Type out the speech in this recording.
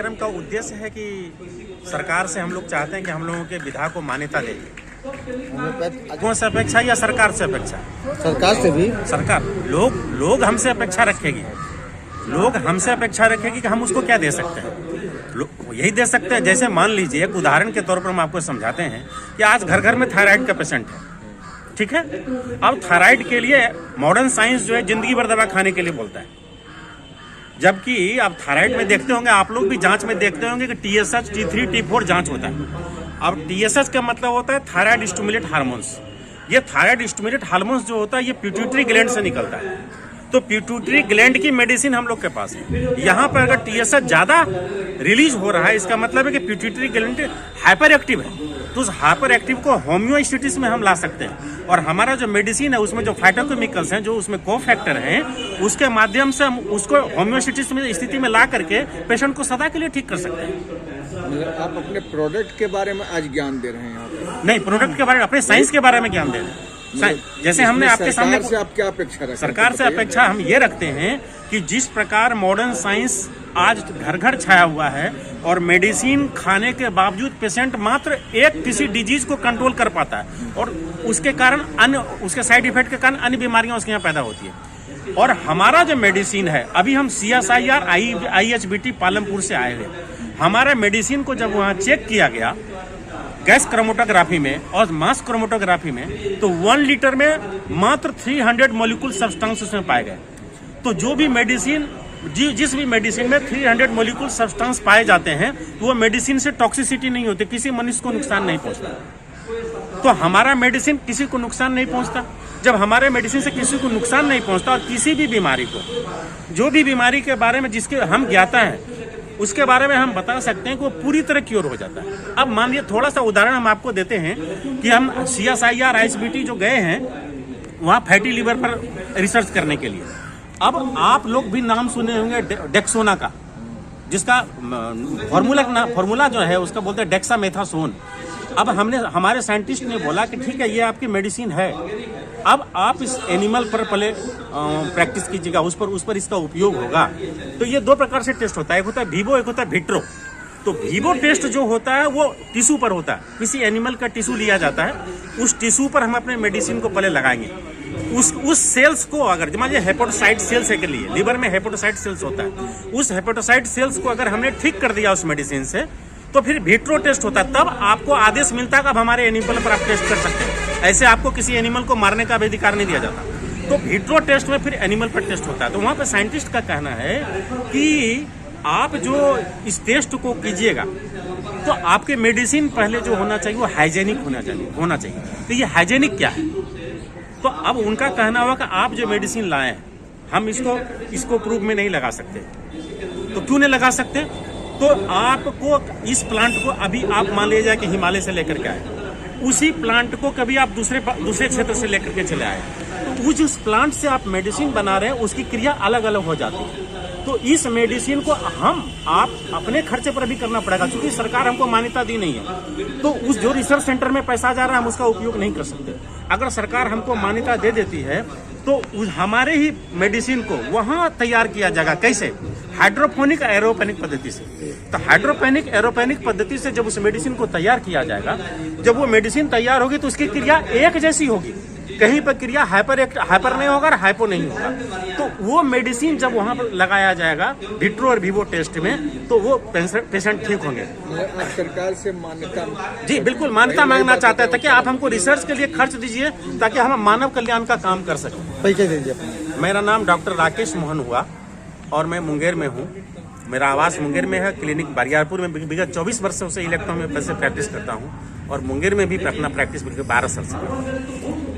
कार्यक्रम का उद्देश्य है कि सरकार से हम लोग चाहते हैं कि हम लोगों के विधा को मान्यता दे। कौन से अपेक्षा या सरकार से अपेक्षा? सरकार से भी। सरकार लोग हमसे अपेक्षा रखेगी। लोग हमसे अपेक्षा रखेगी कि हम उसको क्या दे सकते हैं। यही दे सकते हैं, जैसे मान लीजिए एक उदाहरण के तौर पर हम आपको समझाते हैं कि आज घर घर में थायराइड का पेशेंट है, ठीक है। अब थायराइड के लिए मॉडर्न साइंस जो है जिंदगी भर दवा खाने के लिए बोलता है, जबकि आप थायराइड में देखते होंगे, आप लोग भी जांच में देखते होंगे कि TSH, T3, T4 जांच होता है। अब TSH का मतलब होता है थायराइड स्टिमुलेट हार्मोन्स। ये थायराइड स्टिमुलेट हार्मोन्स जो होता है ये पिट्यूटरी ग्लैंड से निकलता है। तो पिट्यूटरी ग्लैंड की मेडिसिन हम लोग के पास है। यहाँ पर अगर TSH ज्यादा रिलीज हो रहा है, इसका मतलब है कि पिट्यूटरी ग्लैंड हाइपर एक्टिव है। तो उस हाइपर एक्टिव को होम्योस्टेसिस में हम ला सकते हैं, और हमारा जो मेडिसिन है उसमें जो फाइटोकेमिकल्स हैं, जो उसमें कोफैक्टर हैं, उसके माध्यम से हम उसको होम्योस्टेसिस में स्थिति में ला करके पेशेंट को सदा के लिए ठीक कर सकते हैं। आप अपने प्रोडक्ट के बारे में आज ज्ञान दे रहे हैं यहाँ पे? नहीं, प्रोडक्ट के बारे में, अपने साइंस के बारे में ज्ञान दे रहे हैं। जैसे हमने आपके सामने, सरकार से आप क्या अपेक्षा रखते हैं? सरकार से अपेक्षा हम ये रखते हैं कि जिस प्रकार मॉडर्न साइंस आज घर घर छाया हुआ है और मेडिसिन खाने के बावजूद पेशेंट मात्र एक किसी डिजीज को कंट्रोल कर पाता है, और उसके कारण उसके साइड इफेक्ट के कारण अन्य बीमारियां उसके यहाँ पैदा होती है। और हमारा जो मेडिसिन है, अभी हम CSIR IHBT पालमपुर से आए हुए, हमारा मेडिसिन को जब वहाँ चेक किया गया गैस क्रोमेटोग्राफी में और मास क्रोमेटोग्राफी में, तो 1 लीटर में मात्र 300 मॉलिक्यूल सब्सटेंस उसमें पाए गए। तो जो भी मेडिसिन, जिस भी मेडिसिन में 300 मॉलिक्यूल सब्सटेंस पाए जाते हैं, तो वो मेडिसिन से टॉक्सिसिटी नहीं होती, किसी मनुष्य को नुकसान नहीं पहुंचता। तो हमारा मेडिसिन किसी को नुकसान नहीं पहुंचता। जब हमारे मेडिसिन से किसी को नुकसान नहीं पहुंचता, और किसी भी बीमारी को, जो भी बीमारी के बारे में जिसके हम ज्ञाता हैं, उसके बारे में हम बता सकते हैं कि वो पूरी तरह क्योर हो जाता है। अब मान लिया, थोड़ा सा उदाहरण हम आपको देते हैं कि हम CSIR IHBT जो गए हैं वहाँ फैटी लीवर पर रिसर्च करने के लिए। अब आप लोग भी नाम सुने होंगे डेक्सोना का, जिसका फॉर्मूला जो है उसका बोलते हैं डेक्सामेथासोन। अब हमारे साइंटिस्ट ने बोला कि ठीक है, ये आपकी मेडिसिन है, अब आप इस एनिमल पर पहले प्रैक्टिस कीजिएगा, उस पर इसका उपयोग होगा। तो ये 2 प्रकार से टेस्ट होता है, एक होता है वीवो, एक होता है विट्रो। तो वीवो टेस्ट जो होता है वो टिश्यू पर होता है, किसी एनिमल का टिश्यू लिया जाता है, उस टिश्यू पर हम अपने मेडिसिन को पहले लगाएंगे। उस सेल्स को अगर मान लीजिए हेपेटोसाइट सेल्स है के लिए, लिवर में हेपेटोसाइट सेल्स होता है, उस हेपेटोसाइट सेल्स को अगर हमने ठीक कर दिया उस मेडिसिन से, तो फिर विट्रो टेस्ट होता है। तब आपको आदेश मिलता है कि अब हमारे एनिमल पर आप टेस्ट कर सकते हैं। ऐसे आपको किसी एनिमल को मारने का भी अधिकार नहीं दिया जाता। तो विट्रो टेस्ट में फिर एनिमल पर टेस्ट होता है। तो वहाँ पे साइंटिस्ट का कहना है कि आप जो इस टेस्ट को कीजिएगा, तो आपके मेडिसिन पहले जो होना चाहिए वो हाइजेनिक होना चाहिए। तो ये हाइजेनिक क्या है? तो अब उनका कहना हुआ कि आप जो मेडिसिन लाए हैं, हम इसको प्रूफ में नहीं लगा सकते। तो क्यों नहीं लगा सकते? तो आपको इस प्लांट को अभी आप मान लीजिए कि हिमालय से लेकर के आए, उसी प्लांट को कभी आप दूसरे क्षेत्र से लेकर के चले आए, तो जिस प्लांट से आप मेडिसिन बना रहे हैं उसकी क्रिया अलग अलग हो जाती है। तो इस मेडिसिन को आप अपने खर्चे पर भी करना पड़ेगा, क्योंकि सरकार हमको मान्यता दी नहीं है। तो उस जो रिसर्च सेंटर में पैसा जा रहा है हम उसका उपयोग नहीं कर सकते। अगर सरकार हमको मान्यता दे देती है तो हमारे ही मेडिसिन को वहाँ तैयार किया जाएगा। कैसे? हाइड्रोपोनिक एरोपोनिक पद्धति से। तो हाइड्रोपोनिक एरोपोनिक पद्धति से जब उस मेडिसिन को तैयार किया जाएगा, जब वो मेडिसिन तैयार होगी तो उसकी क्रिया एक जैसी होगी, कहीं पर क्रिया हाइपर नहीं होगा और हाइपो नहीं होगा। तो वो मेडिसिन जब वहाँ पर लगाया जाएगा विट्रो और वीवो टेस्ट में, तो वो पेशेंट ठीक होंगे। आप सरकार से मान्यता? जी बिल्कुल, मान्यता मांगना चाहता है ताकि आप हमको रिसर्च के लिए खर्च दीजिए, ताकि हम मानव कल्याण का काम कर सकें। परिचय दीजिए। मेरा नाम डॉक्टर राकेश मोहन हुआ और मैं मुंगेर में हूँ। मेरा आवास मुंगेर में है, क्लिनिक बरियारपुर में विगत 24 वर्षों से इलेक्ट्रो में प्रैक्टिस करता हूँ, और मुंगेर में भी अपना प्रैक्टिस 12 साल से।